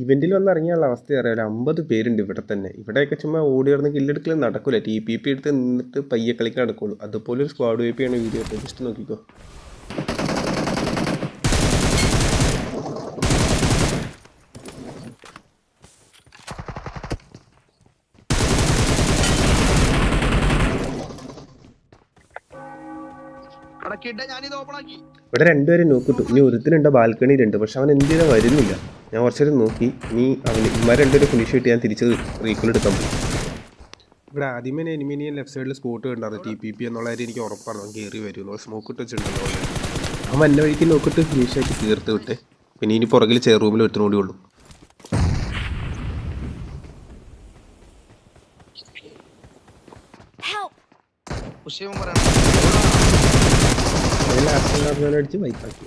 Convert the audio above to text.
ഇവന്റിൽ വന്ന് ഇറങ്ങിയുള്ള അവസ്ഥ അറിയാലോ. 50 പേരുണ്ട് ഇവിടെ തന്നെ. ഇവിടെയൊക്കെ ചുമ്മാ ഓടി നടന്ന് കില്ലെടുക്കലും നടക്കൂല. TPP എടുത്ത് നിന്നിട്ട് പയ്യെ കളിക്കാൻ നടക്കുള്ളൂ. അതുപോലെ ഒരു സ്ക്വാഡ് വൈപ്പ് ആണ് വീഡിയോ. ജസ്റ്റ് നോക്കിക്കോ. ഇവിടെ രണ്ടുപേരും നോക്കിട്ടു. ഇനി ഒരുത്തിനുണ്ടോ ബാൽക്കണിയിലുണ്ട്. പക്ഷെ അവൻ എന്തിനാ വരുന്നില്ല. ഞാൻ കുറച്ചേരം നോക്കി. നീ അവന് ഇമാർ രണ്ടുപേരും ഫിനിഷ് കിട്ടി. ഞാൻ തിരിച്ച് റീക്കോൾ എടുക്കാൻ പോയി. ഇവിടെ ആദ്യമേ എനിമിനിയെ ലെഫ്റ്റ് സൈഡിൽ സ്പോട്ട് കണ്ടായിരുന്നു. TPP എന്നുള്ള കാര്യം എനിക്ക് ഉറപ്പാണ്. അവൻ കയറി വരുന്നു. സ്മോക്ക് ഇട്ട് വെച്ചിട്ടുണ്ടല്ലോ. അവൻ എന്നെ വഴിക്ക് നോക്കിയിട്ട് ഫിനിഷാക്കി തീർത്ത് വിട്ടെ. പിന്നെ ഇനി പുറകിൽ ചെയർ റൂമിൽ ഒരുത്തിനും കൂടി ഉള്ളൂ. അടിച്ച് ബൈക്കാക്കി.